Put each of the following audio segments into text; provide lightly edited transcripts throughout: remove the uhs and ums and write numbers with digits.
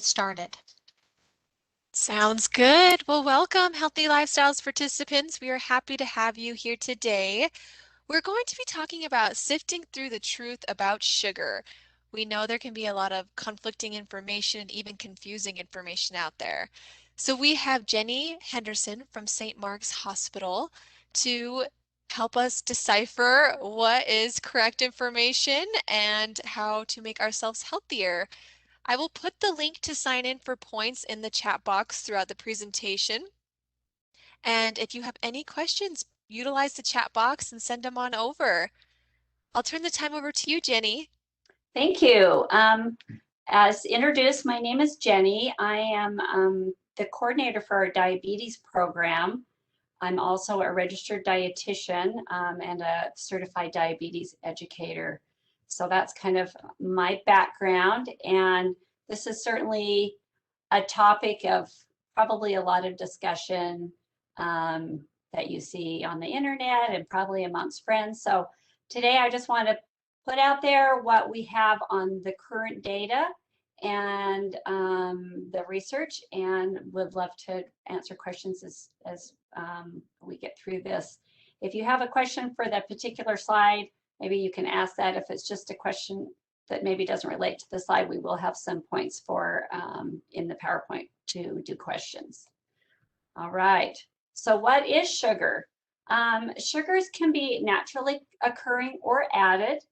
Started. Sounds good. Well, welcome, Healthy Lifestyles participants. We are happy to have you here today. We're going to be talking about sifting through the truth about sugar. We know there can be a lot of conflicting information and even confusing information out there. So we have Jenny Henderson from St. Mark's Hospital to help us decipher what is correct information and how to make ourselves healthier. I will put the link to sign in for points in the chat box throughout the presentation. And if you have any questions, utilize the chat box and send them on over. I'll turn the time over to you, Jenny. Thank you. As introduced, my name is Jenny. I am the coordinator for our diabetes program. I'm also a registered dietitian and a certified diabetes educator. So that's kind of my background. And this is certainly a topic of probably a lot of discussion that you see on the internet and probably amongst friends. So today I just want to put out there what we have on the current data and the research, and would love to answer questions as we get through this. If you have a question for that particular slide, maybe you can ask that. If it's just a question that maybe doesn't relate to the slide, we will have some points for in the PowerPoint to do questions. All right, so what is sugar? Sugars can be naturally occurring or added.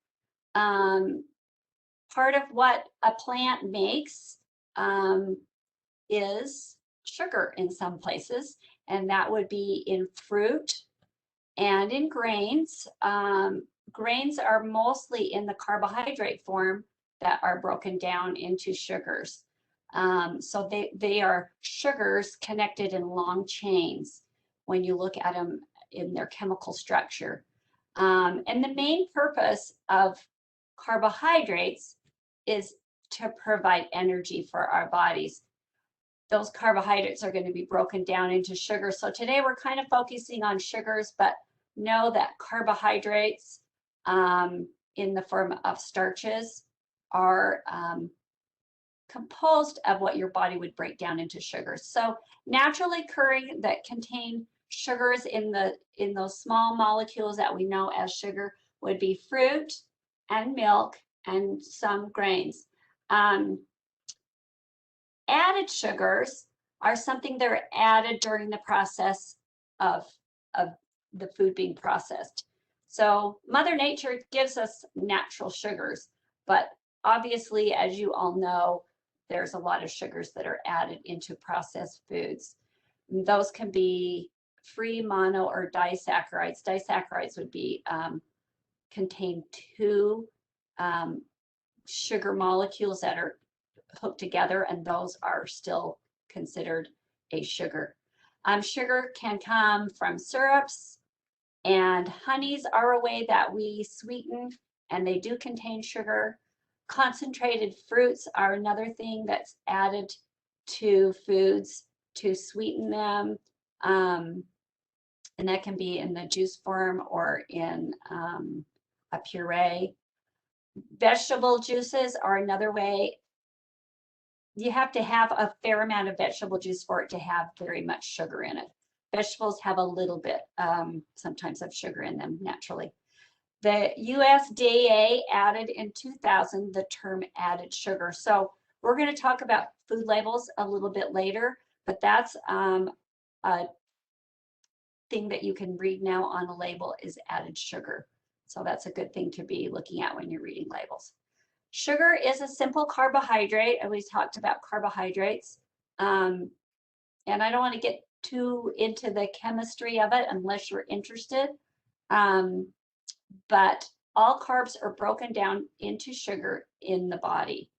Part of what a plant makes is sugar in some places, and that would be in fruit and in grains. Grains are mostly in the carbohydrate form that are broken down into sugars. So they are sugars connected in long chains when you look at them in their chemical structure. And the main purpose of carbohydrates is to provide energy for our bodies. Those carbohydrates are going to be broken down into sugar. So today we're kind of focusing on sugars, but know that carbohydrates in the form of starches are composed of what your body would break down into sugars. So naturally occurring that contain sugars in those small molecules that we know as sugar would be fruit and milk and some grains. Added sugars are something that are added during the process of the food being processed. So Mother Nature gives us natural sugars, but obviously, as you all know, there's a lot of sugars that are added into processed foods. Those can be free mono or disaccharides. Disaccharides would be contain two sugar molecules that are hooked together, and those are still considered a sugar. Sugar can come from syrups, and honeys are a way that we sweeten, and they do contain sugar. Concentrated fruits are another thing that's added to foods to sweeten them, and that can be in the juice form or in a puree. Vegetable juices are another way. You have to have a fair amount of vegetable juice for it to have very much sugar in it. Vegetables have a little bit sometimes of sugar in them naturally. The USDA added in 2000 the term added sugar. So we're going to talk about food labels a little bit later, but that's a thing that you can read now on a label is added sugar. So that's a good thing to be looking at when you're reading labels. Sugar is a simple carbohydrate, and we talked about carbohydrates. And I don't want to get too into the chemistry of it unless you're interested. But all carbs are broken down into sugar in the body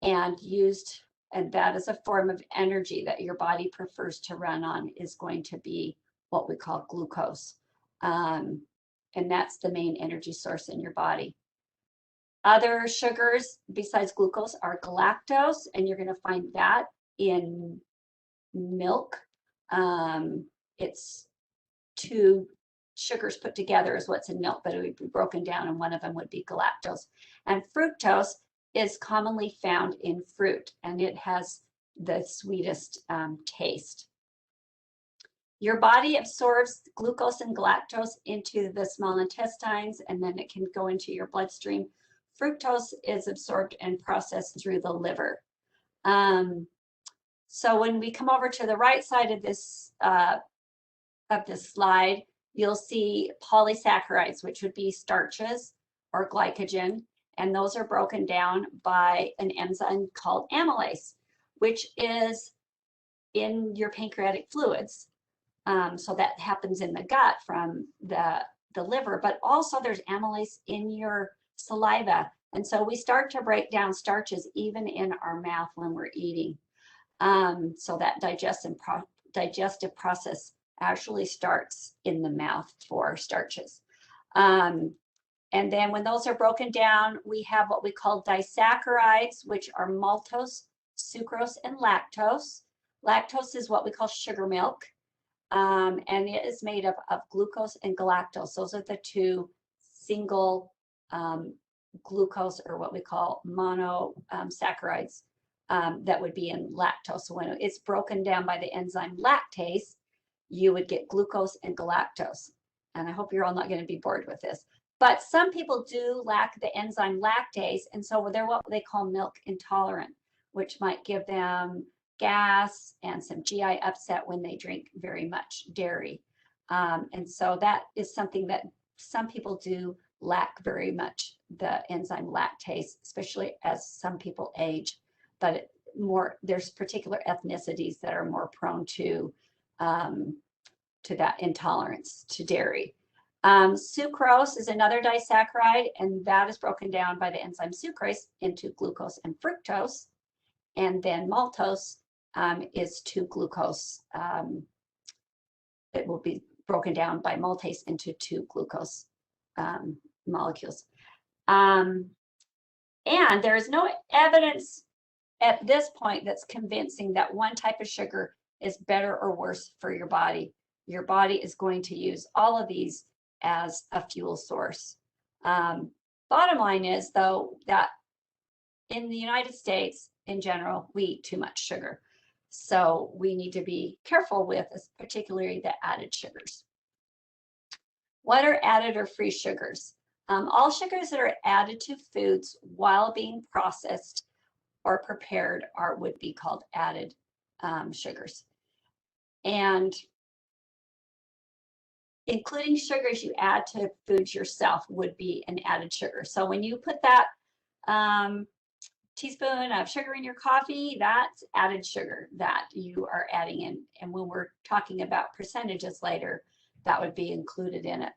and used, and that is a form of energy that your body prefers to run on, is going to be what we call glucose. And that's the main energy source in your body. Other sugars besides glucose are galactose, and you're going to find that in milk. It's two sugars put together is what's in milk, but it would be broken down, and one of them would be galactose. And fructose is commonly found in fruit, and it has the sweetest taste. Your body absorbs glucose and galactose into the small intestines, and then it can go into your bloodstream. Fructose is absorbed and processed through the liver. So when we come over to the right side of this slide, you'll see polysaccharides, which would be starches or glycogen, and those are broken down by an enzyme called amylase, which is in your pancreatic fluids. So that happens in the gut from the liver, but also there's amylase in your saliva. And so we start to break down starches even in our mouth when we're eating. So that digestive process actually starts in the mouth for starches. And then when those are broken down, we have what we call disaccharides, which are maltose, sucrose, and lactose. Lactose is what we call sugar milk. And it is made up of glucose and galactose. Those are the two single glucose, or what we call monosaccharides, that would be in lactose. So when it's broken down by the enzyme lactase, you would get glucose and galactose. And I hope you're all not going to be bored with this. But some people do lack the enzyme lactase, and so they're what they call milk intolerant, which might give them gas and some GI upset when they drink very much dairy. And so that is something that some people do lack very much, the enzyme lactase, especially as some people age. But there's particular ethnicities that are more prone to that intolerance to dairy. Sucrose is another disaccharide, and that is broken down by the enzyme sucrase into glucose and fructose. And then maltose is 2-glucose. It will be broken down by maltase into 2-glucose molecules. And there is no evidence at this point that's convincing that one type of sugar is better or worse for your body. Your body is going to use all of these as a fuel source. Bottom line is, though, that in the United States, in general, we eat too much sugar. So we need to be careful with, particularly the added sugars. What are added or free sugars? All sugars that are added to foods while being processed or prepared would be called added sugars. And including sugars you add to foods yourself would be an added sugar. So when you put that teaspoon of sugar in your coffee, that's added sugar that you are adding in. And when we're talking about percentages later, that would be included in it.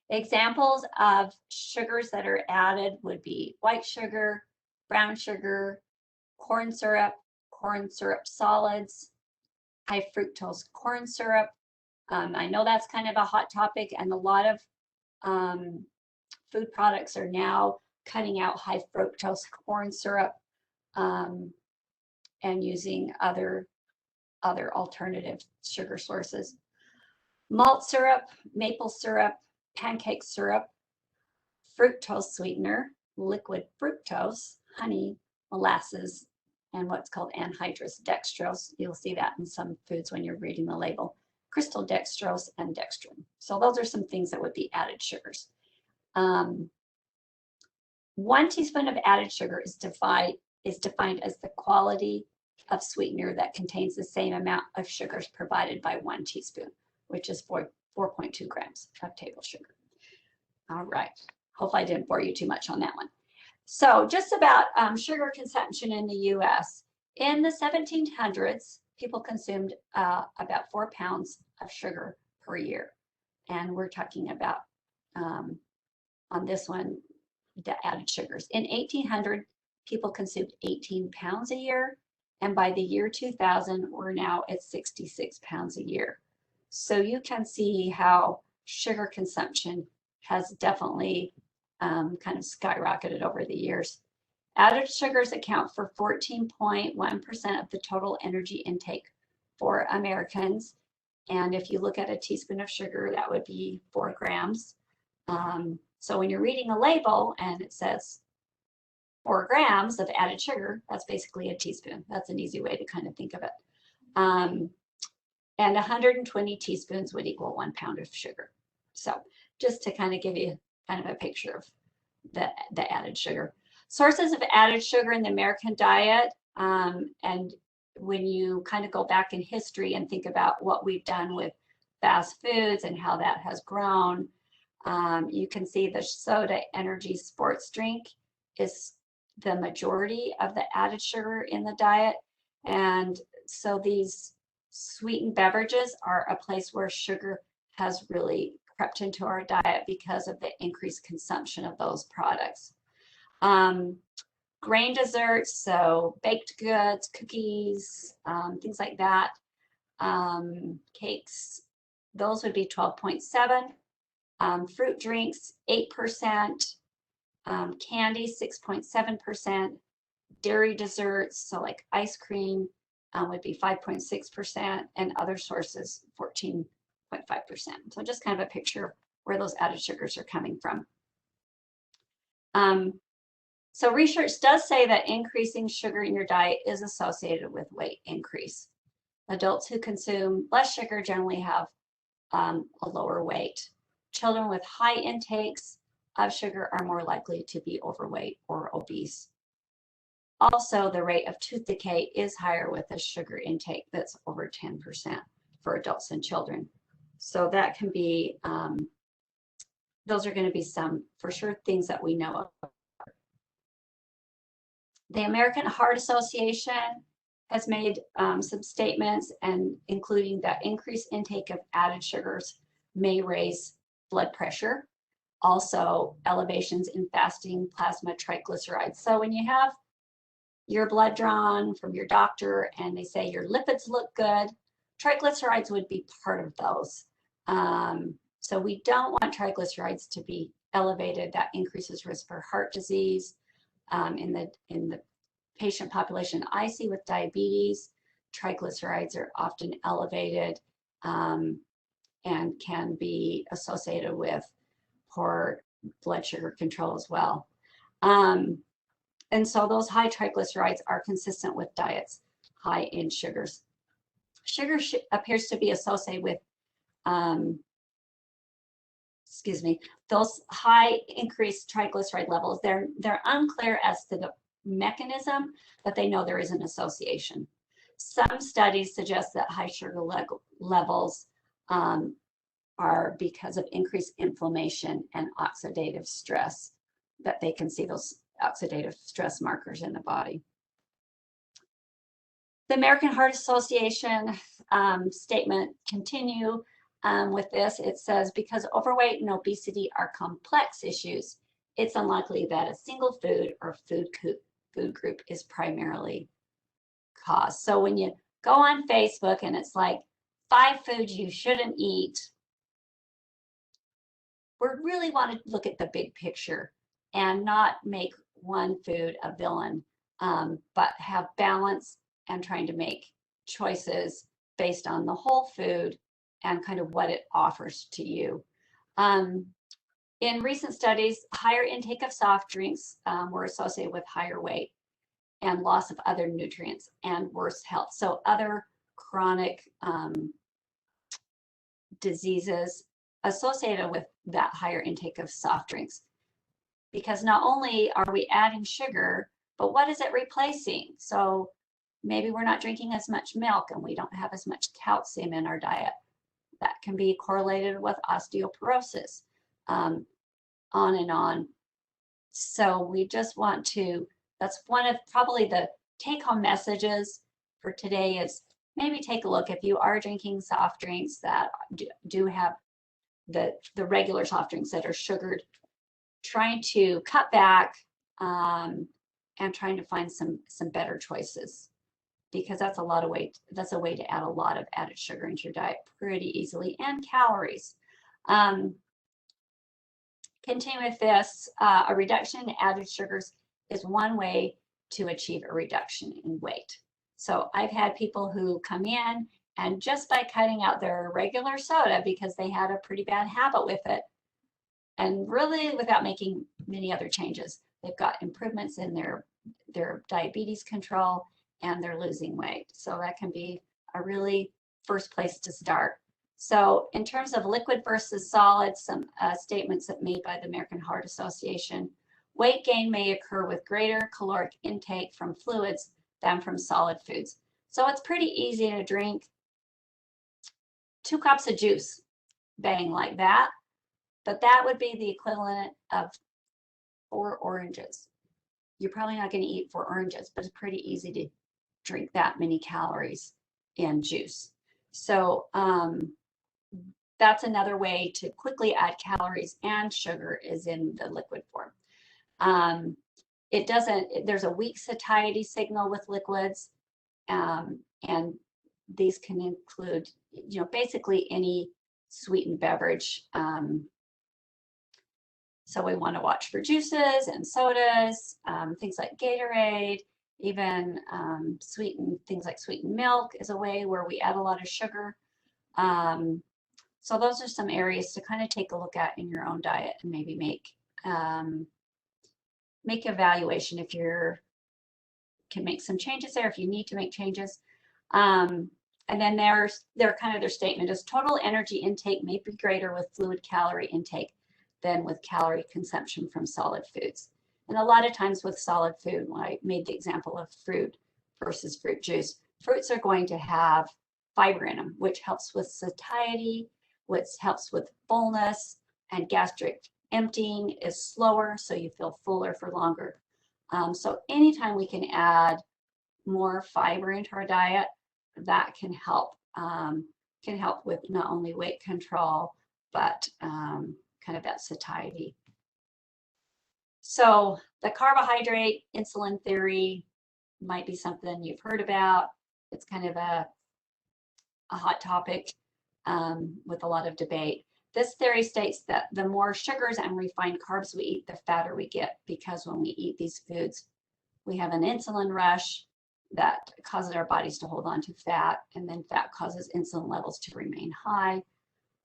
Examples of sugars that are added would be white sugar, brown sugar, corn syrup solids, high fructose corn syrup. I know that's kind of a hot topic, and a lot of food products are now cutting out high fructose corn syrup and using other alternative sugar sources. Malt syrup, maple syrup, pancake syrup, fructose sweetener, liquid fructose, honey, molasses, and what's called anhydrous dextrose. You'll see that in some foods when you're reading the label. Crystal dextrose and dextrin. So those are some things that would be added sugars. 1 teaspoon of added sugar is defined as the quality of sweetener that contains the same amount of sugars provided by 1 teaspoon, which is 4.2 grams of table sugar. All right. Hopefully I didn't bore you too much on that one. So just about sugar consumption in the U.S. In the 1700s, people consumed about 4 pounds of sugar per year. And we're talking about, on this one, the added sugars. In 1800, people consumed 18 pounds a year. And by the year 2000, we're now at 66 pounds a year. So you can see how sugar consumption has definitely kind of skyrocketed over the years. Added sugars account for 14.1% of the total energy intake for Americans. And if you look at a teaspoon of sugar, that would be 4 grams. So when you're reading a label and it says 4 grams of added sugar, that's basically a teaspoon. That's an easy way to kind of think of it. And 120 teaspoons would equal 1 pound of sugar. So just to kind of give you kind of a picture of the added sugar. Sources of added sugar in the American diet, and when you kind of go back in history and think about what we've done with fast foods and how that has grown, you can see the soda energy sports drink is the majority of the added sugar in the diet. And so these sweetened beverages are a place where sugar has really crept into our diet because of the increased consumption of those products. Grain desserts, so baked goods, cookies, things like that, cakes, those would be 12.7. Fruit drinks, 8%, candy, 6.7%, dairy desserts, so like ice cream, would be 5.6%, and other sources, 14.5%. So just kind of a picture of where those added sugars are coming from. So research does say that increasing sugar in your diet is associated with weight increase. Adults who consume less sugar generally have a lower weight. Children with high intakes of sugar are more likely to be overweight or obese. Also, the rate of tooth decay is higher with a sugar intake that's over 10% for adults and children. So that can be, those are going to be some, for sure, things that we know of. The American Heart Association has made some statements, and including that increased intake of added sugars may raise blood pressure. Also, elevations in fasting plasma triglycerides. So when you have your blood drawn from your doctor and they say your lipids look good, triglycerides would be part of those. So we don't want triglycerides to be elevated. That increases risk for heart disease. In the patient population I see with diabetes, triglycerides are often elevated and can be associated with poor blood sugar control as well. And so those high triglycerides are consistent with diets high in sugars. Sugar appears to be associated with, those high increased triglyceride levels. They're unclear as to the mechanism, but they know there is an association. Some studies suggest that high sugar levels are because of increased inflammation and oxidative stress, that they can see those oxidative stress markers in the body. The American Heart Association statement continue with this. It says, because overweight and obesity are complex issues, it's unlikely that a single food or food group is primarily caused. So when you go on Facebook and it's like 5 foods you shouldn't eat, we really want to look at the big picture and not make one food a villain, but have balance and trying to make choices based on the whole food and kind of what it offers to you. In recent studies, higher intake of soft drinks were associated with higher weight and loss of other nutrients and worse health. So other chronic diseases associated with that higher intake of soft drinks. Because not only are we adding sugar, but what is it replacing? So maybe we're not drinking as much milk and we don't have as much calcium in our diet. That can be correlated with osteoporosis, on and on. So we just want to, that's one of probably the take-home messages for today is maybe take a look if you are drinking soft drinks that do have the regular soft drinks that are sugared, trying to cut back and trying to find some better choices, because that's a lot of weight. That's a way to add a lot of added sugar into your diet pretty easily, and calories. Continue with this, a reduction in added sugars is one way to achieve a reduction in weight. So I've had people who come in and just by cutting out their regular soda because they had a pretty bad habit with it, and really without making many other changes, they've got improvements in their diabetes control, and they're losing weight. So that can be a really first place to start. So in terms of liquid versus solid, some statements that made by the American Heart Association: weight gain may occur with greater caloric intake from fluids than from solid foods. So it's pretty easy to drink 2 cups of juice, bang, like that. But that would be the equivalent of 4 oranges. You're probably not going to eat 4 oranges, but it's pretty easy to drink that many calories in juice. So that's another way to quickly add calories and sugar is in the liquid form. There's a weak satiety signal with liquids, and these can include, basically any sweetened beverage. So we want to watch for juices and sodas, things like Gatorade, even sweetened things like sweetened milk is a way where we add a lot of sugar. So those are some areas to kind of take a look at in your own diet and maybe make evaluation if you can make some changes there, if you need to make changes. And then their statement is total energy intake may be greater with fluid calorie intake than with calorie consumption from solid foods. And a lot of times with solid food, when I made the example of fruit versus fruit juice, fruits are going to have fiber in them, which helps with satiety, which helps with fullness, and gastric emptying is slower, so you feel fuller for longer. So anytime we can add more fiber into our diet, that can help with not only weight control, but kind of that satiety. So the carbohydrate-insulin theory might be something you've heard about. It's kind of a hot topic with a lot of debate. This theory states that the more sugars and refined carbs we eat, the fatter we get, because when we eat these foods, we have an insulin rush that causes our bodies to hold on to fat, and then fat causes insulin levels to remain high,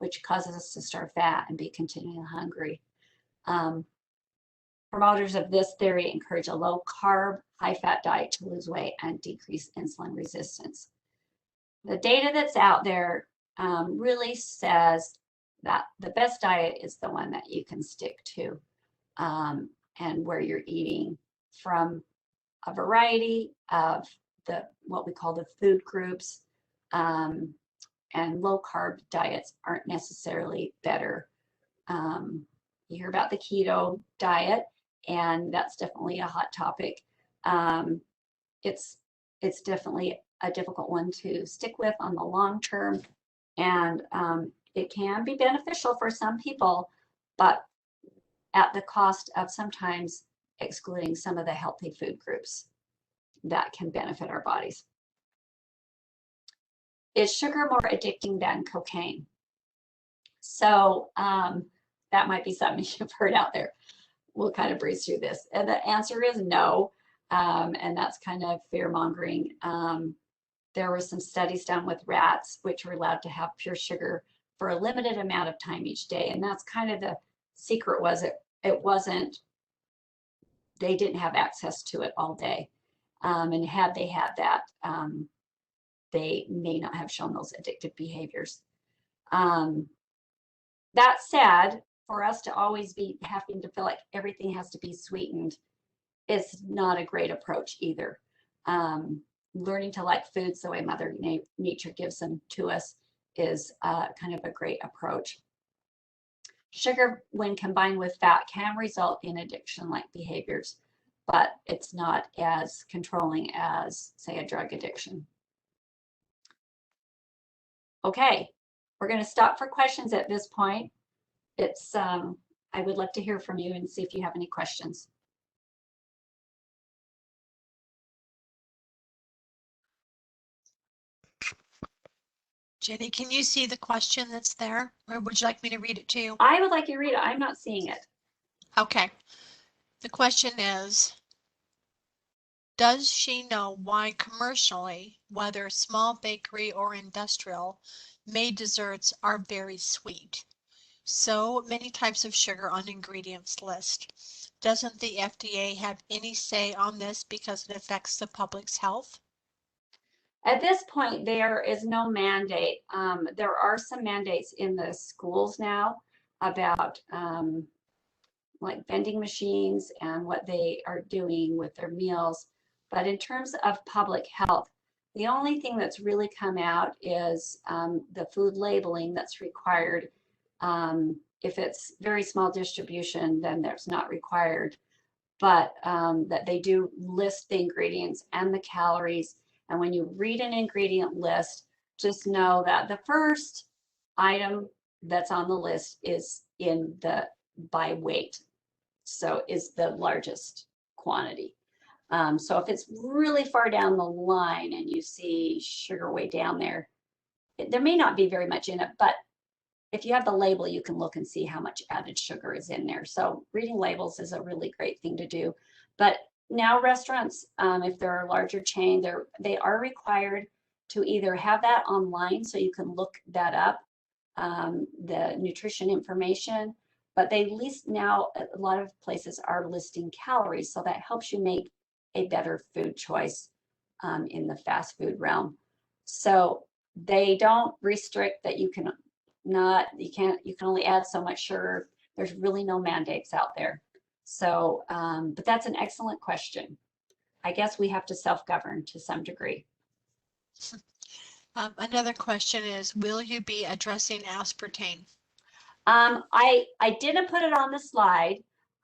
which causes us to store fat and be continually hungry. Promoters of this theory encourage a low carb, high fat diet to lose weight and decrease insulin resistance. The data that's out there really says that the best diet is the one that you can stick to, and where you're eating from a variety of what we call the food groups, and low carb diets aren't necessarily better. You hear about the keto diet, and that's definitely a hot topic. It's definitely a difficult one to stick with on the long term, and it can be beneficial for some people, but at the cost of sometimes excluding some of the healthy food groups that can benefit our bodies. Is sugar more addicting than cocaine? So that might be something you've heard out there. We'll kind of breeze through this. And the answer is no, and that's kind of fear mongering. There were some studies done with rats, which were allowed to have pure sugar for a limited amount of time each day. And that's kind of the secret, was it wasn't, they didn't have access to it all day. And had they had that, they may not have shown those addictive behaviors. That said, for us to always be having to feel like everything has to be sweetened is not a great approach either. Learning to like foods the way Mother Nature gives them to us is kind of a great approach. Sugar, when combined with fat, can result in addiction-like behaviors, but it's not as controlling as, say, a drug addiction. Okay, we're going to stop for questions at this point. I would love to hear from you and see if you have any questions. Jenny, can you see the question that's there, or would you like me to read it to you? I would like you to read it. I'm not seeing it. Okay. The question is, does she know why commercially, whether small bakery or industrial, made desserts are very sweet? So many types of sugar on ingredients list. Doesn't the FDA have any say on this because it affects the public's health? At this point, there is no mandate. There are some mandates in the schools now about like vending machines and what they are doing with their meals. But in terms of public health, the only thing that's really come out is the food labeling that's required. If it's very small distribution, then there's not required, but that they do list the ingredients and the calories. And when you read an ingredient list, just know that the first item that's on the list is in the by weight, so is the largest quantity. So if it's really far down the line and you see sugar way down there, there may not be very much in it, but if you have the label, you can look and see how much added sugar is in there. So reading labels is a really great thing to do. But now restaurants, if they're a larger chain, they are required to either have that online so you can look that up, the nutrition information, but they list now, a lot of places are listing calories, so that helps you make a better food choice in the fast food realm. So they don't restrict that you can you can only add so much sugar. There's really no mandates out there. So, but that's an excellent question. I guess we have to self-govern to some degree. Another question is, will you be addressing aspartame? I didn't put it on the slide,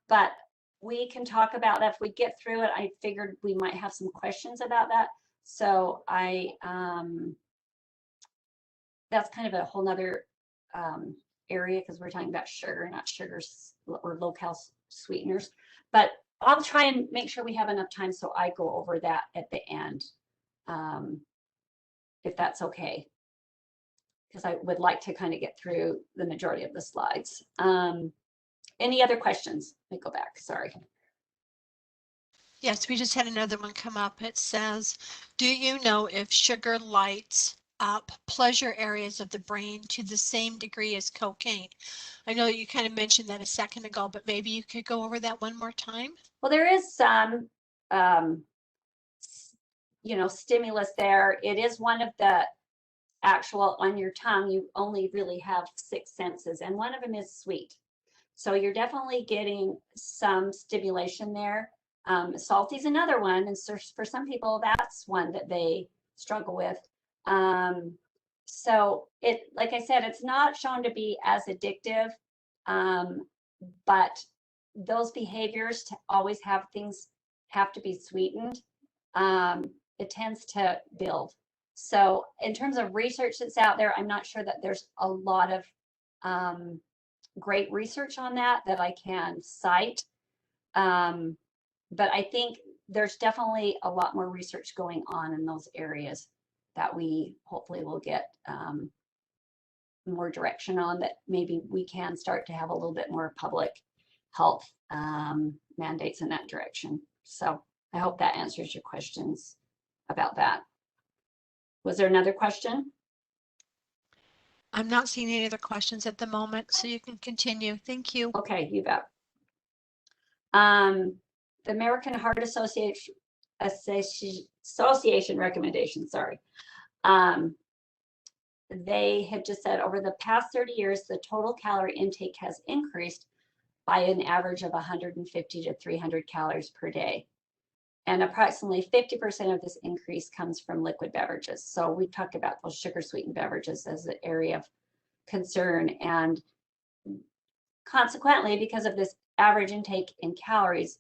but we can talk about that if we get through it. I figured we might have some questions about that. So that's kind of a whole nother area because we're talking about sugar, not sugars or low-cal sweeteners. But I'll try and make sure we have enough time so I go over that at the end, if that's okay, because I would like to kind of get through the majority of the slides. Any other questions? Let me go back, sorry. Yes, we just had another one come up. It says, do you know if sugar lights up pleasure areas of the brain to the same degree as cocaine? I know you kind of mentioned that a second ago, but maybe you could go over that one more time. Well, there is some, stimulus there. It is one of the actual, on your tongue, you only really have 6 senses, and one of them is sweet. So you're definitely getting some stimulation there. Salty is another one, and so for some people, that's one that they struggle with. So like I said, it's not shown to be as addictive, but those behaviors to always have things have to be sweetened, it tends to build. So in terms of research that's out there, I'm not sure that there's a lot of great research on that I can cite. But I think there's definitely a lot more research going on in those areas that we hopefully will get more direction on, that maybe we can start to have a little bit more public health mandates in that direction. So I hope that answers your questions about that. Was there another question? I'm not seeing any other questions at the moment, so you can continue. Thank you. Okay, you bet. The American Heart Association recommendation, sorry. They have just said over the past 30 years, the total calorie intake has increased by an average of 150 to 300 calories per day. And approximately 50% of this increase comes from liquid beverages. So we talked about those sugar sweetened beverages as an area of concern. And consequently, because of this average intake in calories,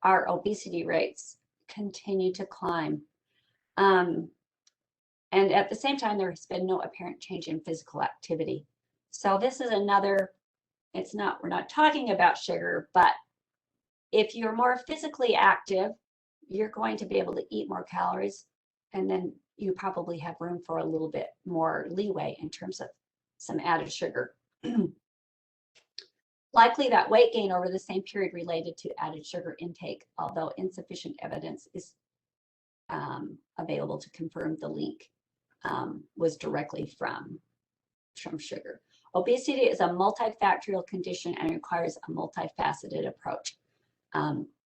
our obesity rates continue to climb. And at the same time, there has been no apparent change in physical activity. So this is another, we're not talking about sugar, but if you're more physically active, you're going to be able to eat more calories, and then you probably have room for a little bit more leeway in terms of some added sugar. Likely that weight gain over the same period related to added sugar intake, although insufficient evidence is available to confirm the link was directly from sugar. Obesity is a multifactorial condition and requires a multifaceted approach.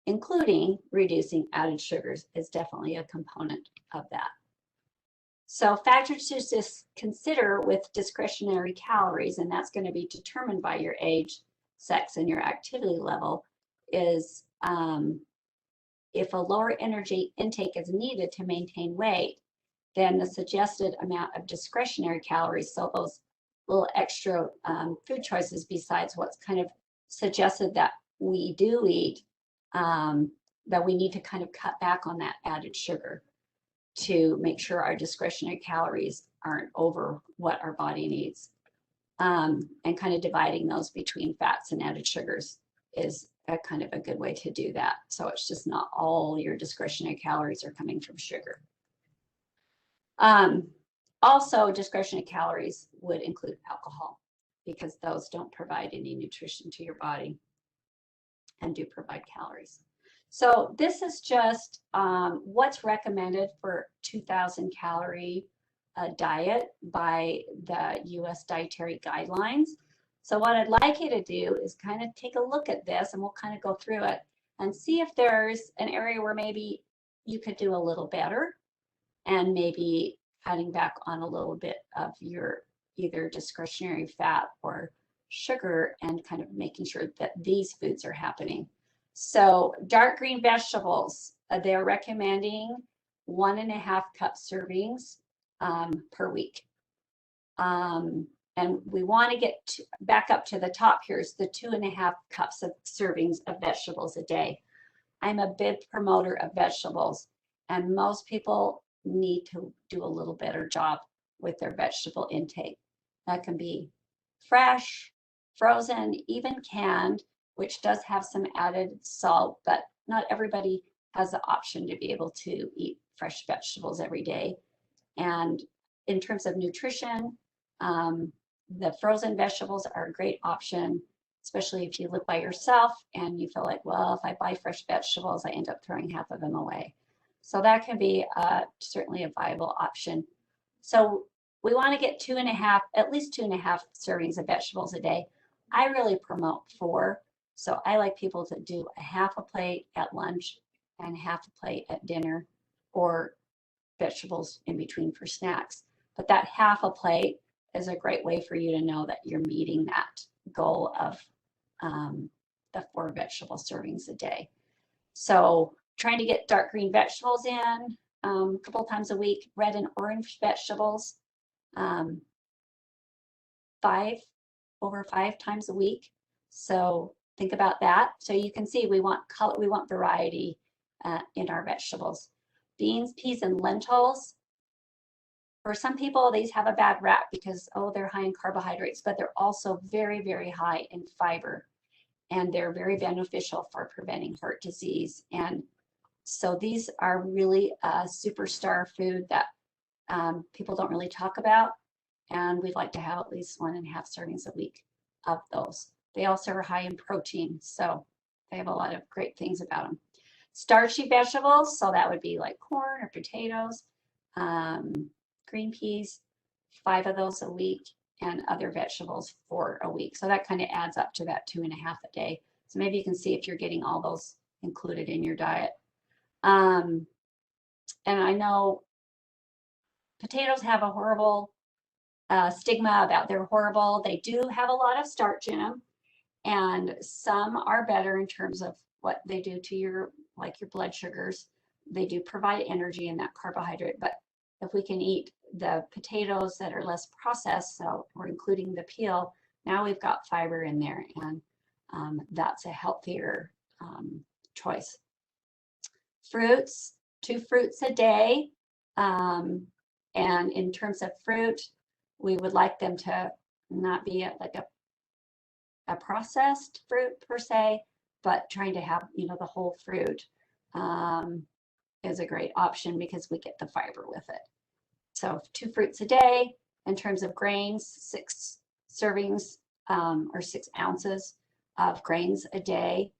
including reducing added sugars is definitely a component of that. So factors to just consider with discretionary calories, and that's going to be determined by your age, sex, and your activity level, is if a lower energy intake is needed to maintain weight, then the suggested amount of discretionary calories, so those little extra food choices besides what's kind of suggested that we do eat, that we need to kind of cut back on that added sugar to make sure our discretionary calories aren't over what our body needs. And kind of dividing those between fats and added sugars is a kind of a good way to do that. So it's just not all your discretionary calories are coming from sugar. Also, discretionary calories would include alcohol because those don't provide any nutrition to your body and do provide calories. So this is just what's recommended for 2,000 calorie diet by the US Dietary Guidelines. So what I'd like you to do is kind of take a look at this, and we'll kind of go through it and see if there's an area where maybe you could do a little better, and maybe cutting back on a little bit of your either discretionary fat or sugar, and kind of making sure that these foods are happening. So dark green vegetables, they're recommending 1.5 cup servings per week. And we want to get back up to the top. Here's the 2.5 cups of servings of vegetables a day. I'm a big promoter of vegetables, and most people need to do a little better job with their vegetable intake. That can be fresh, frozen, even canned, which does have some added salt, but not everybody has the option to be able to eat fresh vegetables every day. And in terms of nutrition, the frozen vegetables are a great option, especially if you live by yourself and you feel like, well, if I buy fresh vegetables, I end up throwing half of them away. So that can be certainly a viable option. So we want to get at least 2.5 servings of vegetables a day. I really promote 4. So I like people to do a half a plate at lunch and half a plate at dinner, or vegetables in between for snacks. But that half a plate is a great way for you to know that you're meeting that goal of the 4 vegetable servings a day. So trying to get dark green vegetables in a couple times a week, red and orange vegetables, 5 times a week. So think about that. So you can see we want color, we want variety in our vegetables. Beans, peas, and lentils. For some people, these have a bad rap because, oh, they're high in carbohydrates, but they're also very, very high in fiber, and they're very beneficial for preventing heart disease. And so these are really a superstar food that people don't really talk about, and we'd like to have at least 1.5 servings a week of those. They also are high in protein, so they have a lot of great things about them. Starchy vegetables, so that would be like corn or potatoes, green peas, 5 of those a week, and other vegetables 4 a week. So that kind of adds up to that 2.5 a day. So maybe you can see if you're getting all those included in your diet. And I know potatoes have a horrible stigma about they're horrible. They do have a lot of starch in them, and some are better in terms of what they do to your blood sugars. They do provide energy in that carbohydrate, but if we can eat the potatoes that are less processed, so we're including the peel, now we've got fiber in there, and that's a healthier choice. Fruits, 2 fruits a day. And in terms of fruit, we would like them to not be like a processed fruit per se, but trying to have, the whole fruit is a great option because we get the fiber with it. So 2 fruits a day. In terms of grains, 6 servings or 6 ounces of grains a day.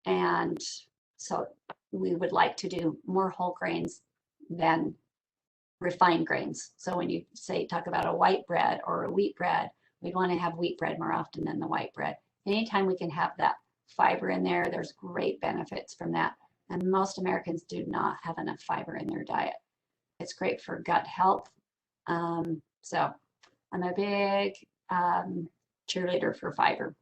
And so we would like to do more whole grains than refined grains. So when you talk about a white bread or a wheat bread, we'd want to have wheat bread more often than the white bread. Anytime we can have that fiber in there. There's great benefits from that. And most Americans do not have enough fiber in their diet. It's great for gut health. So I'm a big cheerleader for fiber.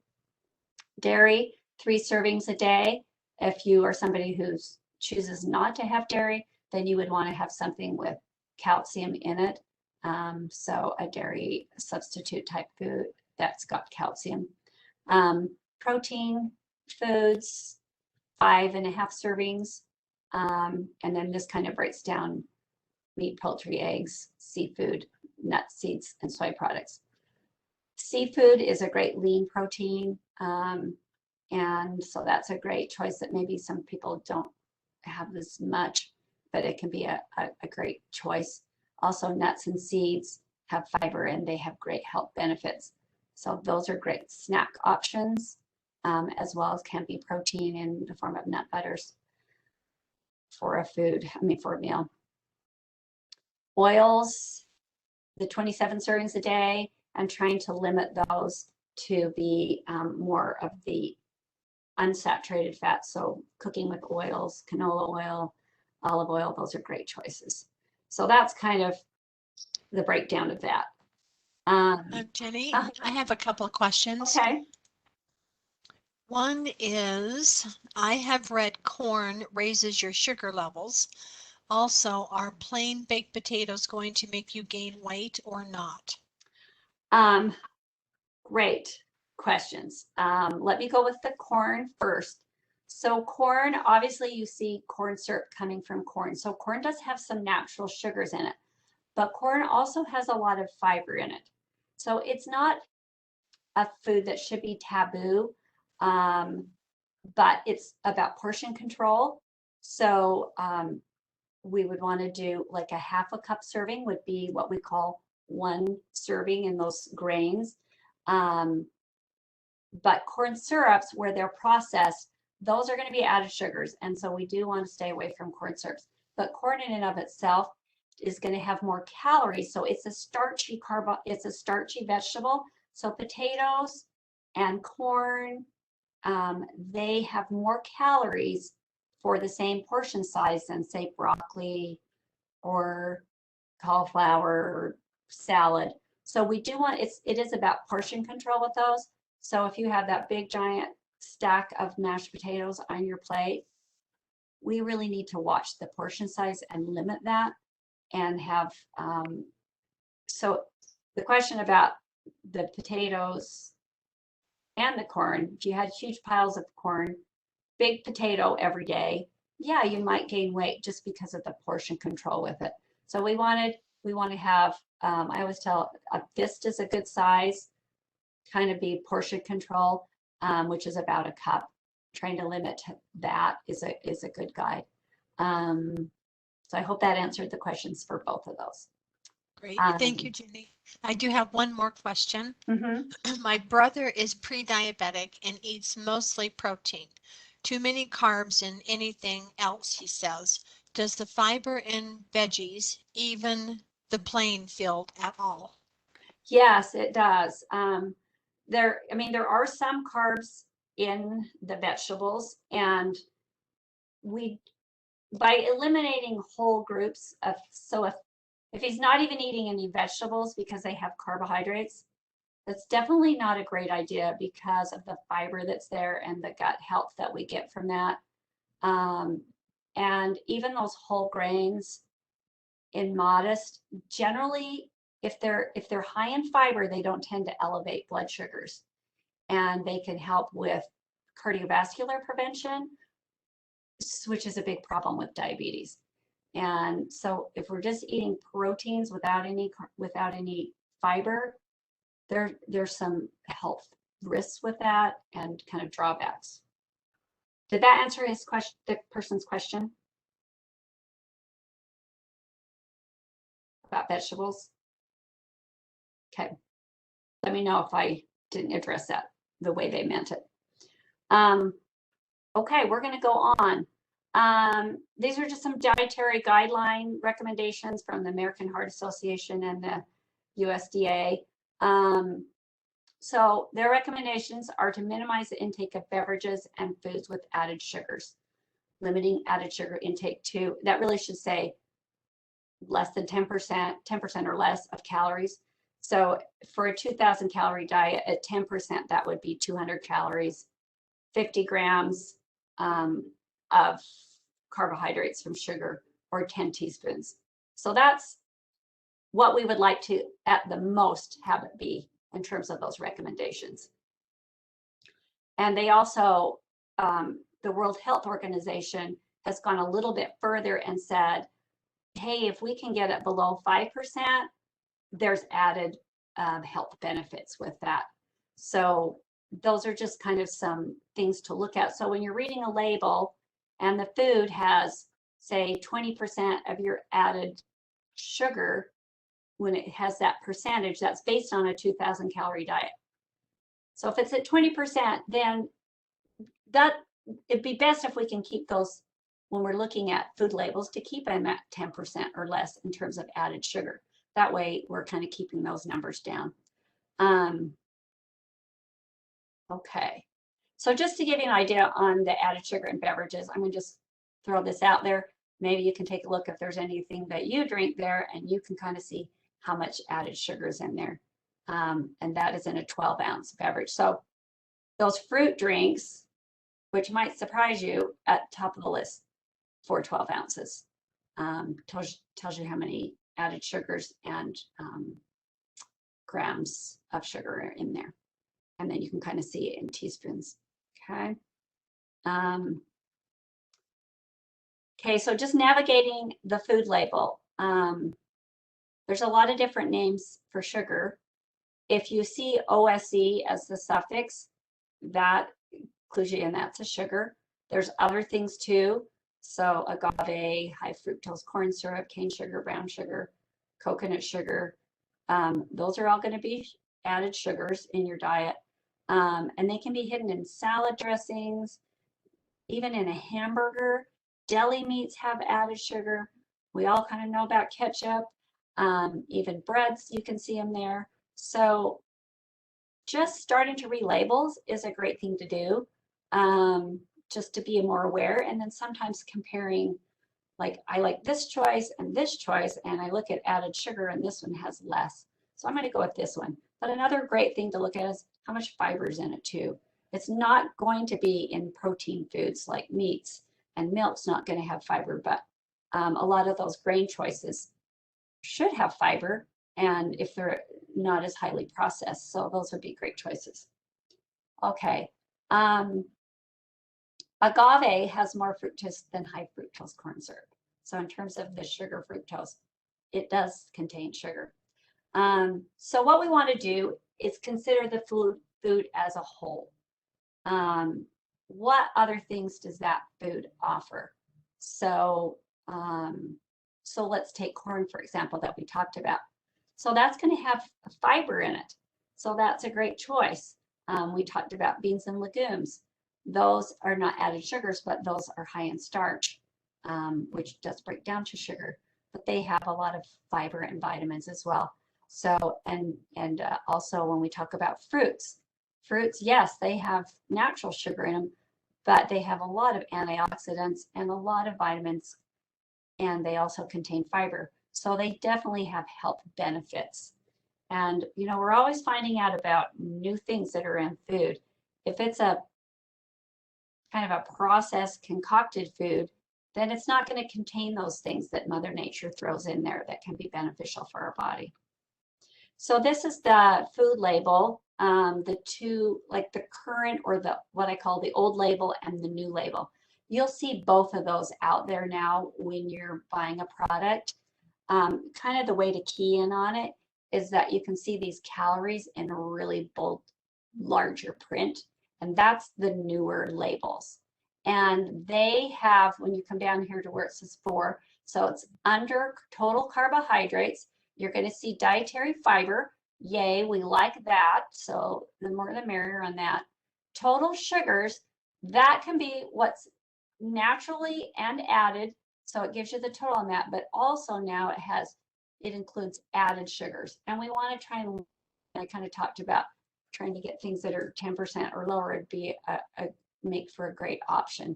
Dairy, 3 servings a day. If you are somebody who chooses not to have dairy, then you would want to have something with calcium in it. So a dairy substitute type food that's got calcium. Protein foods, 5.5 servings. And then this kind of breaks down meat, poultry, eggs, seafood, nuts, seeds, and soy products. Seafood is a great lean protein. And so that's a great choice that maybe some people don't have as much, but it can be a great choice. Also, nuts and seeds have fiber and they have great health benefits. So those are great snack options, as well as can be protein in the form of nut butters for a meal. Oils, the 27 servings a day, I'm trying to limit those to be more of the unsaturated fats. So cooking with oils, canola oil, olive oil, those are great choices. So that's kind of the breakdown of that. Jenny, I have a couple of questions. Okay. One is, I have read corn raises your sugar levels. Also, are plain baked potatoes going to make you gain weight or not? Great questions. Let me go with the corn first. So corn, obviously you see corn syrup coming from corn. So corn does have some natural sugars in it, but corn also has a lot of fiber in it. So it's not a food that should be taboo, but it's about portion control. So we would want to do like a 1/2 cup serving would be what we call 1 serving in those grains. But corn syrups, where they're processed, those are going to be added sugars. And so we do want to stay away from corn syrups. But corn in and of itself is going to have more calories. So it's a starchy it's a starchy vegetable. So potatoes and corn, they have more calories for the same portion size than say broccoli or cauliflower or salad. So we do want, it is about portion control with those. So if you have that big giant stack of mashed potatoes on your plate, we really need to watch the portion size and limit that and have, so the question about the potatoes and the corn, if you had huge piles of corn, big potato every day, yeah, you might gain weight just because of the portion control with it. So we want to have, I always tell a fist is a good size, kind of be portion control, which is about a cup. Trying to limit that is a good guide. So I hope that answered the questions for both of those. Great. Thank you, Jenny. I do have one more question. Mm-hmm. My brother is pre-diabetic and eats mostly protein. Too many carbs in anything else, he says. Does the fiber in veggies even the playing field at all? Yes, it does. There are some carbs in the vegetables, and by eliminating whole groups of, so if he's not even eating any vegetables because they have carbohydrates, that's definitely not a great idea because of the fiber that's there and the gut health that we get from that. And even those whole grains in modest, generally, if they're high in fiber, they don't tend to elevate blood sugars, and they can help with cardiovascular prevention, which is a big problem with diabetes. And so if we're just eating proteins without any fiber, there's some health risks with that and kind of drawbacks. Did that answer his question, the person's question about vegetables? Okay, let me know if I didn't address that the way they meant it. Okay, we're going to go on. These are just some dietary guideline recommendations from the American Heart Association and the USDA. So their recommendations are to minimize the intake of beverages and foods with added sugars, limiting added sugar intake to, that really should say less than 10%, 10% or less of calories. So for a 2,000 calorie diet at 10%, that would be 200 calories, 50 grams of carbohydrates from sugar, or 10 teaspoons. So that's what we would like to, at the most, have it be in terms of those recommendations. And they also, the World Health Organization has gone a little bit further and said, hey, if we can get it below 5%, there's added health benefits with that. So those are just kind of some things to look at. So when you're reading a label and the food has, say, 20% of your added sugar, when it has that percentage, that's based on a 2,000 calorie diet. So if it's at 20%, then that it'd be best if we can keep those, when we're looking at food labels, to keep them at 10% or less in terms of added sugar. That way we're kind of keeping those numbers down. Okay, so just to give you an idea on the added sugar in beverages, I'm gonna just throw this out there. Maybe you can take a look if there's anything that you drink there, and you can kind of see how much added sugar is in there. And that is in a 12-ounce beverage. So those fruit drinks, which might surprise you, at top of the list for 12 ounces. Tells you how many added sugars and grams of sugar are in there. And then you can kind of see it in teaspoons. Okay. Okay, so just navigating the food label. There's a lot of different names for sugar. If you see OSE as the suffix, that includes you, and that's a sugar. There's other things too. So agave, high fructose corn syrup, cane sugar, brown sugar, coconut sugar. Those are all going to be added sugars in your diet. And they can be hidden in salad dressings, even in a hamburger. Deli meats have added sugar. We all kind of know about ketchup. Even breads, you can see them there. So just starting to read labels is a great thing to do, just to be more aware. And then sometimes comparing, like, I like this choice, and I look at added sugar, and this one has less. So I'm going to go with this one. But another great thing to look at is how much fiber is in it too. It's not going to be in protein foods like meats, and milk's not going to have fiber, but a lot of those grain choices should have fiber, and if they're not as highly processed. So those would be great choices. Okay. Agave has more fructose than high fructose corn syrup. So in terms of the sugar fructose, it does contain sugar. So what we want to do is consider the food as a whole. What other things does that food offer? So, so let's take corn, for example, that we talked about. So that's going to have fiber in it. So that's a great choice. We talked about beans and legumes. Those are not added sugars, but those are high in starch, which does break down to sugar. But they have a lot of fiber and vitamins as well. So, and also when we talk about fruits, yes, they have natural sugar in them, but they have a lot of antioxidants and a lot of vitamins, and they also contain fiber. So they definitely have health benefits. And, you know, we're always finding out about new things that are in food. If it's a kind of a processed concocted food, then it's not going to contain those things that Mother Nature throws in there that can be beneficial for our body. So this is the food label, the two, like the current, or the what I call the old label and the new label. You'll see both of those out there now when you're buying a product. Kind of the way to key in on it is that you can see these calories in a really bold, larger print, and that's the newer labels. And they have, when you come down here to where it says 4, so it's under total carbohydrates, you're going to see dietary fiber. Yay, we like that. So the more the merrier on that. Total sugars, that can be what's naturally and added. So it gives you the total on that, but also now it includes added sugars. And we want to try and, I kind of talked about trying to get things that are 10% or lower would be make for a great option.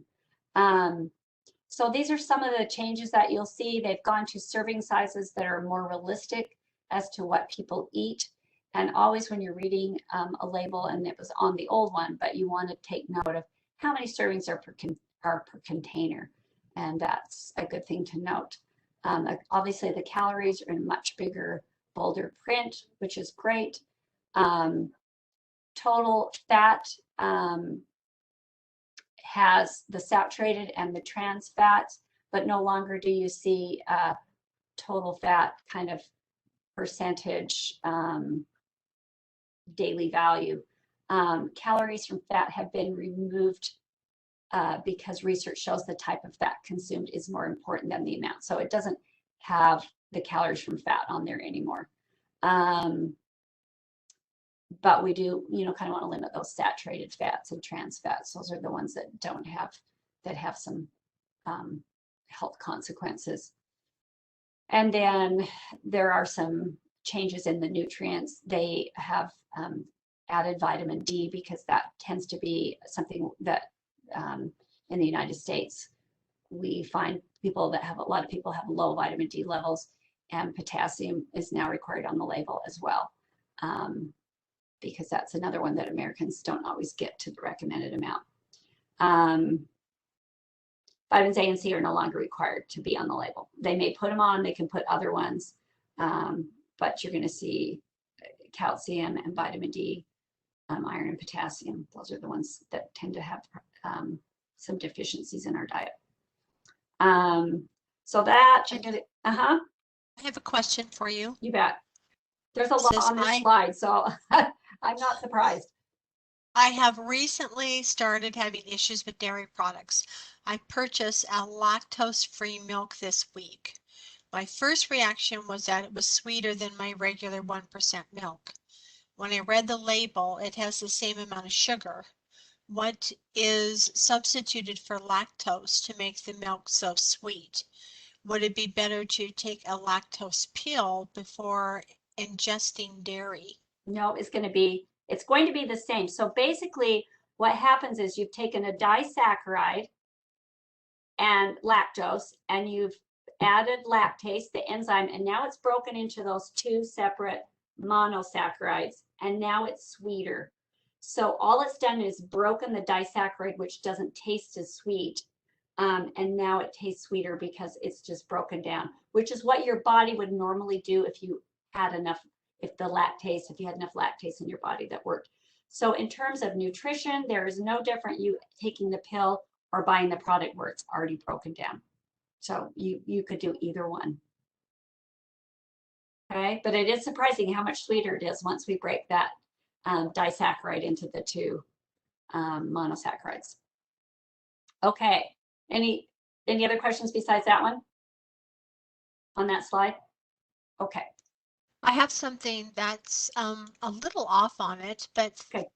So these are some of the changes that you'll see. They've gone to serving sizes that are more realistic as to what people eat. And always when you're reading a label, and it was on the old one, but you want to take note of how many servings are per container. And that's a good thing to note. Obviously, the calories are in much bigger, bolder print, which is great. Total fat has the saturated and the trans fats, but no longer do you see total fat kind of percentage daily value. Calories from fat have been removed because research shows the type of fat consumed is more important than the amount. So it doesn't have the calories from fat on there anymore. But we do, kind of want to limit those saturated fats and trans fats. Those are the ones that don't have, that have some health consequences. And then there are some changes in the nutrients. They have added vitamin D because that tends to be something that in the United States, we find a lot of people have low vitamin D levels, and potassium is now required on the label as well. Because that's another one that Americans don't always get to the recommended amount. Vitamins A and C are no longer required to be on the label. They may put them on, they can put other ones, but you're going to see calcium and vitamin D, iron and potassium. Those are the ones that tend to have some deficiencies in our diet. So that, I have a question for you. You bet. There's a lot on this slide, so I'm not surprised. I have recently started having issues with dairy products. I purchased a lactose-free milk this week. My first reaction was that it was sweeter than my regular 1% milk. When I read the label, it has the same amount of sugar. What is substituted for lactose to make the milk so sweet? Would it be better to take a lactose pill before ingesting dairy? No, it's going to be the same. So basically what happens is you've taken a disaccharide and lactose, and you've added lactase, the enzyme, and now it's broken into those two separate monosaccharides, and now it's sweeter. So all it's done is broken the disaccharide, which doesn't taste as sweet, and now it tastes sweeter because it's just broken down, which is what your body would normally do if you had enough, if you had enough lactase in your body that worked. So in terms of nutrition, there is no different you taking the pill or buying the product where it's already broken down. So you could do either one. Okay, but it is surprising how much sweeter it is once we break that disaccharide into the two monosaccharides. Okay, any other questions besides that one on that slide? Okay. I have something that's a little off on it, but Okay.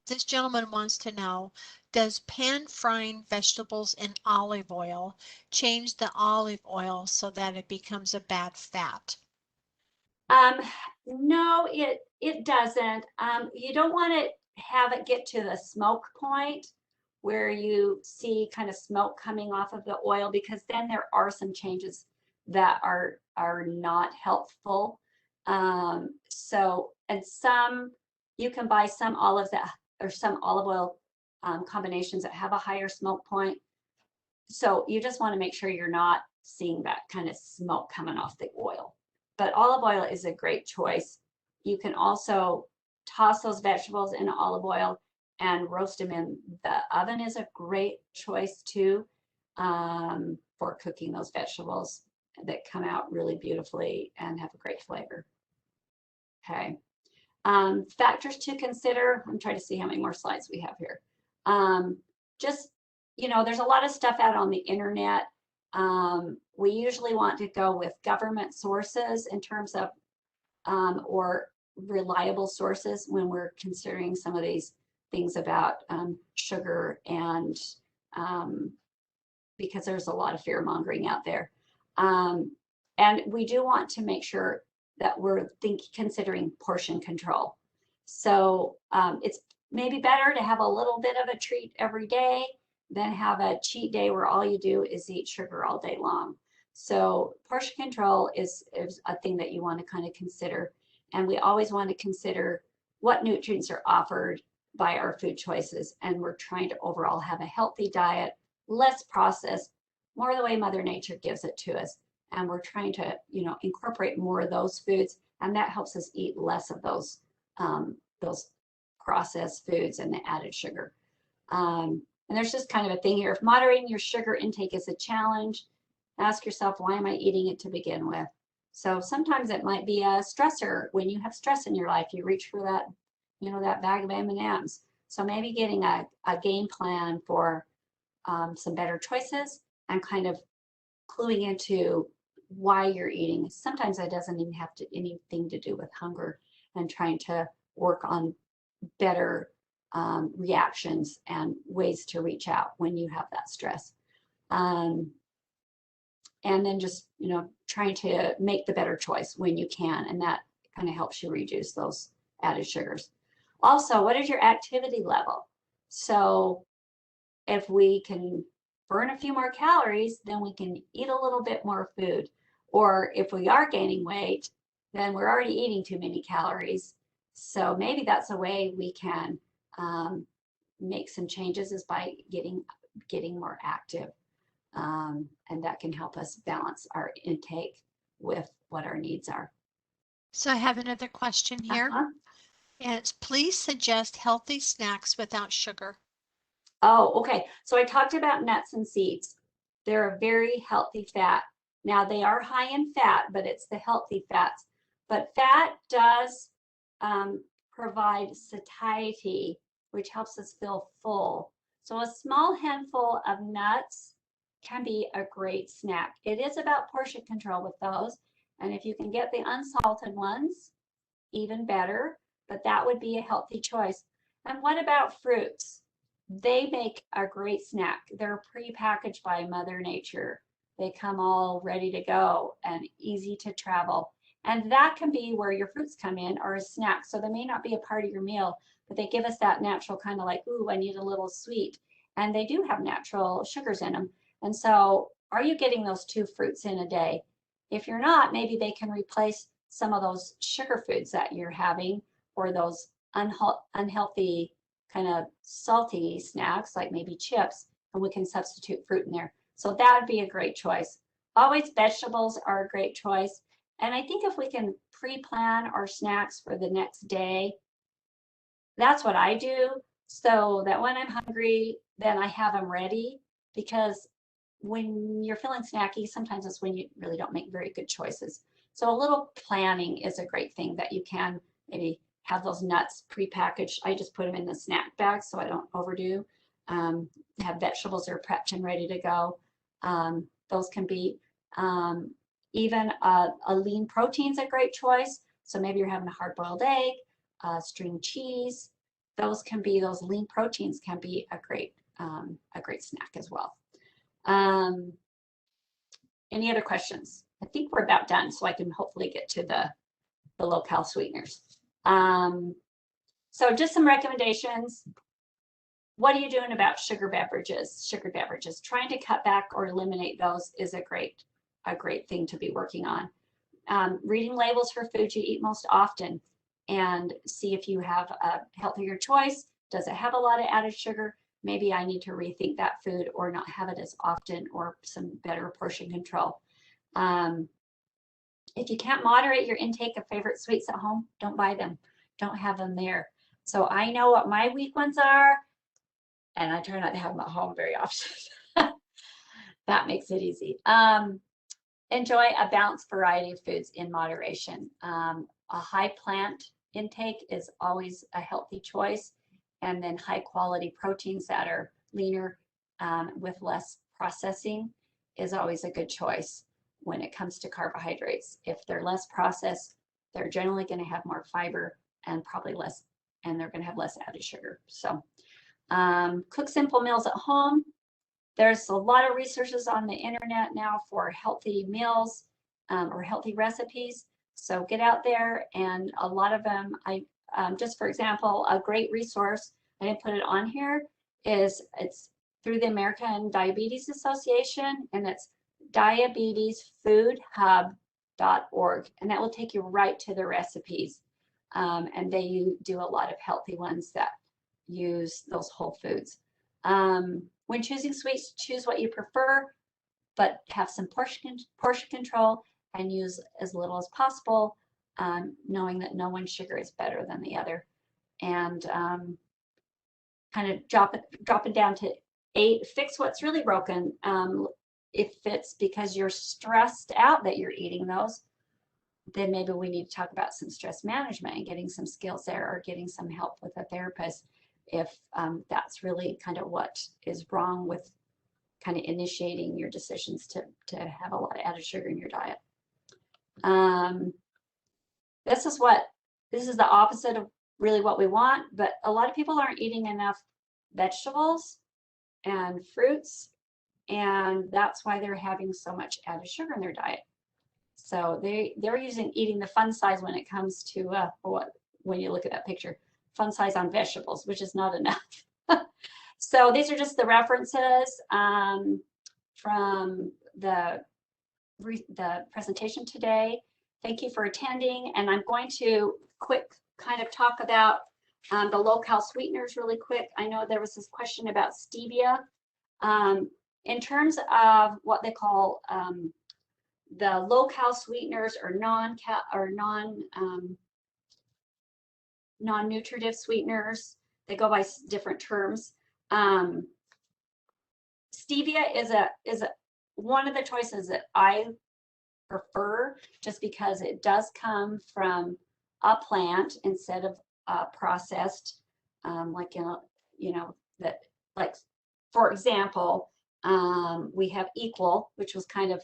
This gentleman wants to know, does pan frying vegetables in olive oil change the olive oil so that it becomes a bad fat? No, it doesn't. You don't want to have it get to the smoke point where you see kind of smoke coming off of the oil, because then there are some changes that are not helpful. So, and you can buy some olives or some olive oil combinations that have a higher smoke point. So you just want to make sure you're not seeing that kind of smoke coming off the oil. But olive oil is a great choice. You can also toss those vegetables in olive oil and roast them in the oven is a great choice too, for cooking those vegetables that come out really beautifully and have a great flavor. Okay. Factors to consider. I'm trying to see how many more slides we have here. Just, there's a lot of stuff out on the internet. We usually want to go with government sources in terms of, or reliable sources when we're considering some of these things about sugar, and because there's a lot of fear mongering out there. And we do want to make sure that we're considering portion control. So it's maybe better to have a little bit of a treat every day than have a cheat day where all you do is eat sugar all day long. So portion control is a thing that you want to kind of consider. And we always want to consider what nutrients are offered by our food choices. And we're trying to overall have a healthy diet, less processed, more the way Mother Nature gives it to us. And we're trying to, incorporate more of those foods. And that helps us eat less of those processed foods and the added sugar. And there's just kind of a thing here. If moderating your sugar intake is a challenge, ask yourself, why am I eating it to begin with? So sometimes it might be a stressor. When you have stress in your life, you reach for that, that bag of M&Ms. So maybe getting a game plan for some better choices and kind of cluing into why you're eating. Sometimes that doesn't even have anything to do with hunger, and trying to work on better reactions and ways to reach out when you have that stress. And then just, trying to make the better choice when you can, and that kind of helps you reduce those added sugars. Also, what is your activity level? So if we can burn a few more calories, then we can eat a little bit more food. Or if we are gaining weight, then we're already eating too many calories. So maybe that's a way we can make some changes, is by getting more active. And that can help us balance our intake with what our needs are. So I have another question here. And it's, please suggest healthy snacks without sugar. Oh, okay. So I talked about nuts and seeds. They're a very healthy fat. Now they are high in fat, but it's the healthy fats. But fat does provide satiety, which helps us feel full. So a small handful of nuts can be a great snack. It is about portion control with those. And if you can get the unsalted ones, even better, but that would be a healthy choice. And what about fruits? They make a great snack. They're pre-packaged by Mother Nature. They come all ready to go and easy to travel. And that can be where your fruits come in, or a snack. So they may not be a part of your meal, but they give us that natural kind of like, ooh, I need a little sweet. And they do have natural sugars in them. And so are you getting those 2 fruits in a day? If you're not, maybe they can replace some of those sugar foods that you're having, or those unhealthy kind of salty snacks like maybe chips, and we can substitute fruit in there. So that would be a great choice. Always vegetables are a great choice. And I think if we can pre-plan our snacks for the next day, that's what I do, so that when I'm hungry, then I have them ready. Because when you're feeling snacky, sometimes it's when you really don't make very good choices. So a little planning is a great thing, that you can maybe have those nuts prepackaged. I just put them in the snack bag so I don't overdo. Have vegetables that are prepped and ready to go. Those can be even a lean protein's a great choice. So maybe you're having a hard-boiled egg, string cheese. Those lean proteins can be a great snack as well. Any other questions? I think we're about done, so I can hopefully get to the low-cal sweeteners. So just some recommendations. What are you doing about sugar beverages? Trying to cut back or eliminate those is a great thing to be working on. Reading labels for food you eat most often, and see if you have a healthier choice. Does it have a lot of added sugar? Maybe I need to rethink that food, or not have it as often, or some better portion control. If you can't moderate your intake of favorite sweets at home, don't buy them. Don't have them there. So I know what my weak ones are, and I try not to have them at home very often. That makes it easy. Enjoy a balanced variety of foods in moderation. A high plant intake is always a healthy choice, and then high quality proteins that are leaner with less processing is always a good choice when it comes to carbohydrates. If they're less processed, they're generally going to have more fiber and probably less, and they're going to have less added sugar. So cook simple meals at home. There's a lot of resources on the internet now for healthy meals or healthy recipes. So get out there, and a lot of them, just for example, a great resource, I didn't put it on here, it's through the American Diabetes Association, and it's diabetesfoodhub.org, and that will take you right to the recipes. And they do a lot of healthy ones that use those whole foods. When choosing sweets, choose what you prefer, but have some portion control and use as little as possible, knowing that no one sugar is better than the other. And kind of drop it down to 8. Fix what's really broken. If it's because you're stressed out that you're eating those, then maybe we need to talk about some stress management and getting some skills there, or getting some help with a therapist if that's really kind of what is wrong with kind of initiating your decisions to have a lot of added sugar in your diet. This is the opposite of really what we want, but a lot of people aren't eating enough vegetables and fruits, and that's why they're having so much added sugar in their diet. So they're eating the fun size when it comes to when you look at that picture, fun size on vegetables, which is not enough. So these are just the references from the presentation today. Thank you for attending, and I'm going to quick kind of talk about the low-cal sweeteners really quick. I know there was this question about stevia. In terms of what they call the low-cal sweeteners or non-nutritive sweeteners, they go by different terms. Stevia is one of the choices that I prefer, just because it does come from a plant instead of processed, like that, like for example, we have Equal, which was kind of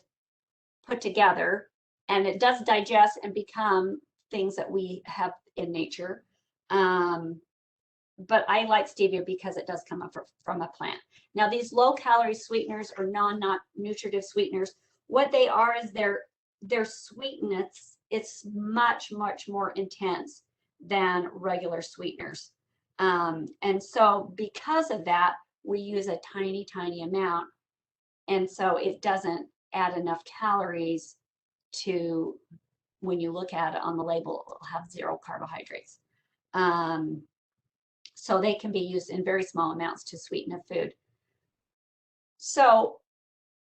put together, and it does digest and become things that we have in nature. But I like stevia because it does come up from a plant. Now, these low-calorie sweeteners or non-nutritive sweeteners, what they are is their sweetness, it's much, much more intense than regular sweeteners. And so because of that, we use a tiny, tiny amount. And so it doesn't add enough calories to, when you look at it on the label, it'll have 0 carbohydrates. So they can be used in very small amounts to sweeten a food. So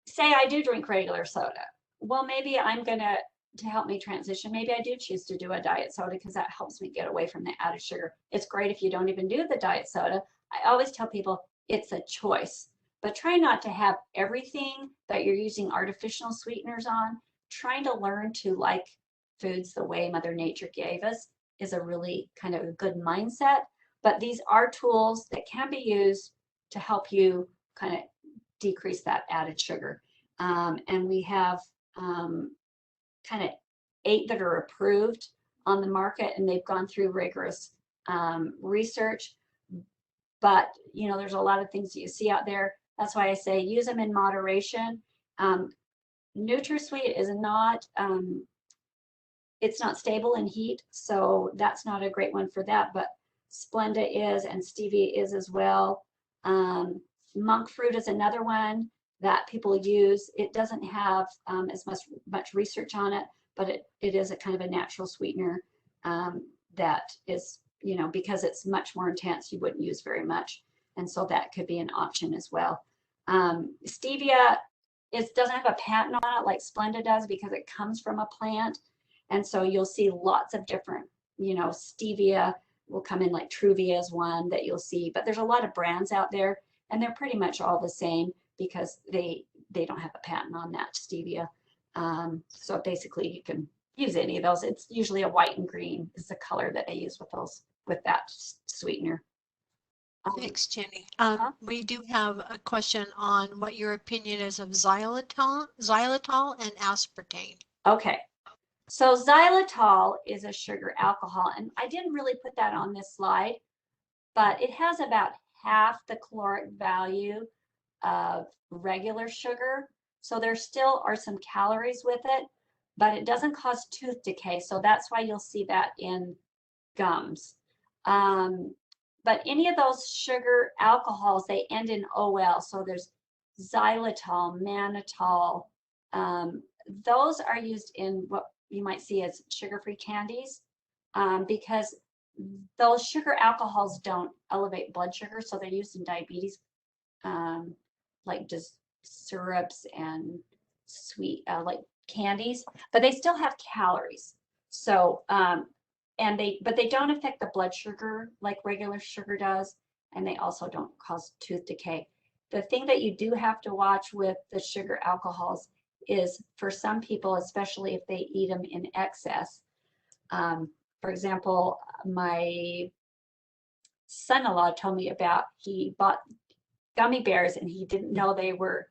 say I do drink regular soda. Well, maybe I'm gonna, to help me transition, maybe I do choose to do a diet soda because that helps me get away from the added sugar. It's great if you don't even do the diet soda. I always tell people it's a choice, but try not to have everything that you're using artificial sweeteners on. Trying to learn to like foods the way Mother Nature gave us is a really kind of a good mindset. But these are tools that can be used to help you kind of decrease that added sugar. And we have kind of 8 that are approved on the market, and they've gone through rigorous research. But, there's a lot of things that you see out there. That's why I say use them in moderation. NutraSweet is not, it's not stable in heat, so that's not a great one for that. But Splenda is, and Stevia is as well. Monk fruit is another one that people use. It doesn't have as much research on it, but it is a kind of a natural sweetener that is, because it's much more intense, you wouldn't use very much. And so that could be an option as well. Stevia, it doesn't have a patent on it like Splenda does because it comes from a plant. And so you'll see lots of different, stevia will come in, like Truvia is one that you'll see, but there's a lot of brands out there, and they're pretty much all the same because they don't have a patent on that stevia. So basically you can use any of those. It's usually a white and green is the color that they use with that sweetener. Thanks, Jenny. We do have a question on what your opinion is of xylitol and aspartame. Okay. So xylitol is a sugar alcohol, and I didn't really put that on this slide, but it has about half the caloric value of regular sugar. So there still are some calories with it, but it doesn't cause tooth decay. So that's why you'll see that in gums. But any of those sugar alcohols, they end in OL. So there's xylitol, mannitol. Those are used in what you might see as sugar-free candies, because those sugar alcohols don't elevate blood sugar. So they're used in diabetes, like just syrups and sweet, like candies, but they still have calories. So, but they don't affect the blood sugar like regular sugar does, and they also don't cause tooth decay. The thing that you do have to watch with the sugar alcohols is, for some people, especially if they eat them in excess. For example, my son-in-law told me about, he bought gummy bears and he didn't know they were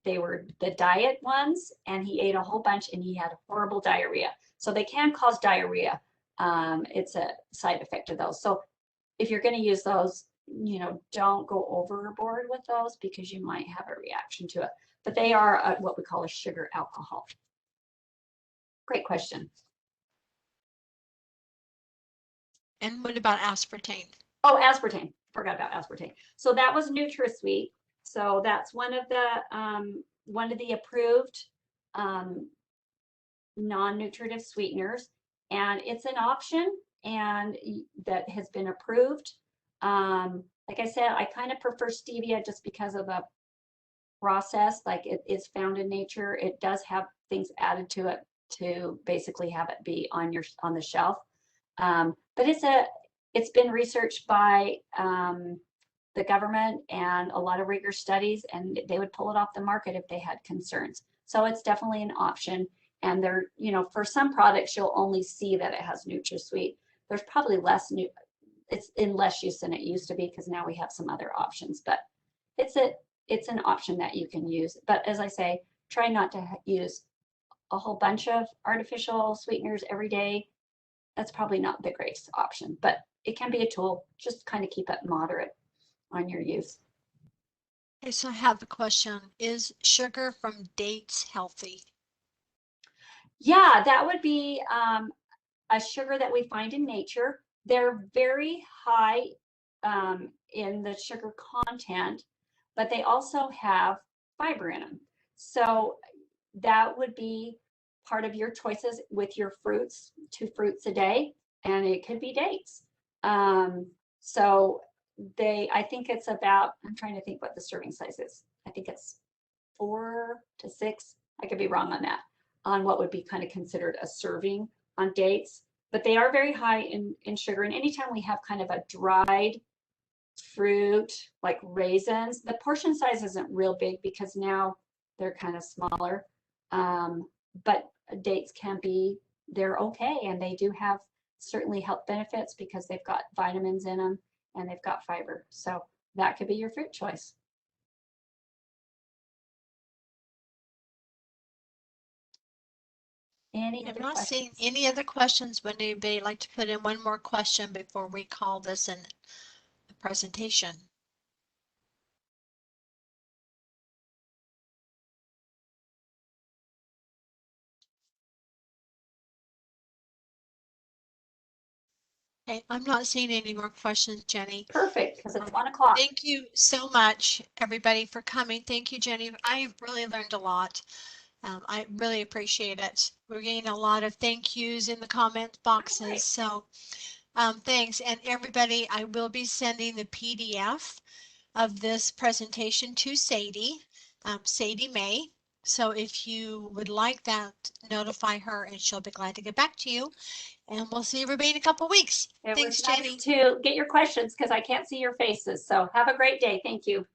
the diet ones, and he ate a whole bunch and he had horrible diarrhea. So they can cause diarrhea. It's a side effect of those. So if you're going to use those, don't go overboard with those because you might have a reaction to it. But they are what we call a sugar alcohol. Great question. And what about aspartame? Oh, aspartame. Forgot about aspartame. So that was NutraSweet. So that's one of the approved non-nutritive sweeteners, and it's an option and that has been approved. Like I said, I kind of prefer stevia just because of the process. Like, it is found in nature. It does have things added to it to basically have it be on the shelf. But it's been researched by the government and a lot of rigorous studies, and they would pull it off the market if they had concerns. So it's definitely an option. And there, for some products, you'll only see that it has NutraSweet. There's probably it's in less use than it used to be because now we have some other options. But it's an option that you can use. But as I say, try not to use a whole bunch of artificial sweeteners every day. That's probably not the greatest option, but it can be a tool. Just kind of keep it moderate on your use. Okay, so I have a question. Is sugar from dates healthy? Yeah, that would be a sugar that we find in nature. They're very high in the sugar content, but they also have fiber in them. So that would be part of your choices with your fruits, 2 fruits a day, and it could be dates. So I think it's about, I'm trying to think what the serving size is. I think it's 4 to 6. I could be wrong on that, on what would be kind of considered a serving on dates, but they are very high in sugar. And anytime we have kind of a dried fruit like raisins, the portion size isn't real big because now they're kind of smaller. But dates they're okay, and they do have certainly health benefits because they've got vitamins in them and they've got fiber. So that could be your fruit choice. I'm not seeing any other questions. Would anybody like to put in one more question before we call this a presentation? Okay, I'm not seeing any more questions, Jenny. Perfect, because it's 1 o'clock. Thank you so much, everybody, for coming. Thank you, Jenny. I really learned a lot. I really appreciate it. We're getting a lot of thank yous in the comment boxes. Right. So thanks. And everybody, I will be sending the PDF of this presentation to Sadie, Sadie May. So if you would like that, notify her and she'll be glad to get back to you. And we'll see everybody in a couple weeks. Thanks, Jenny. Nice to get your questions because I can't see your faces. So have a great day. Thank you.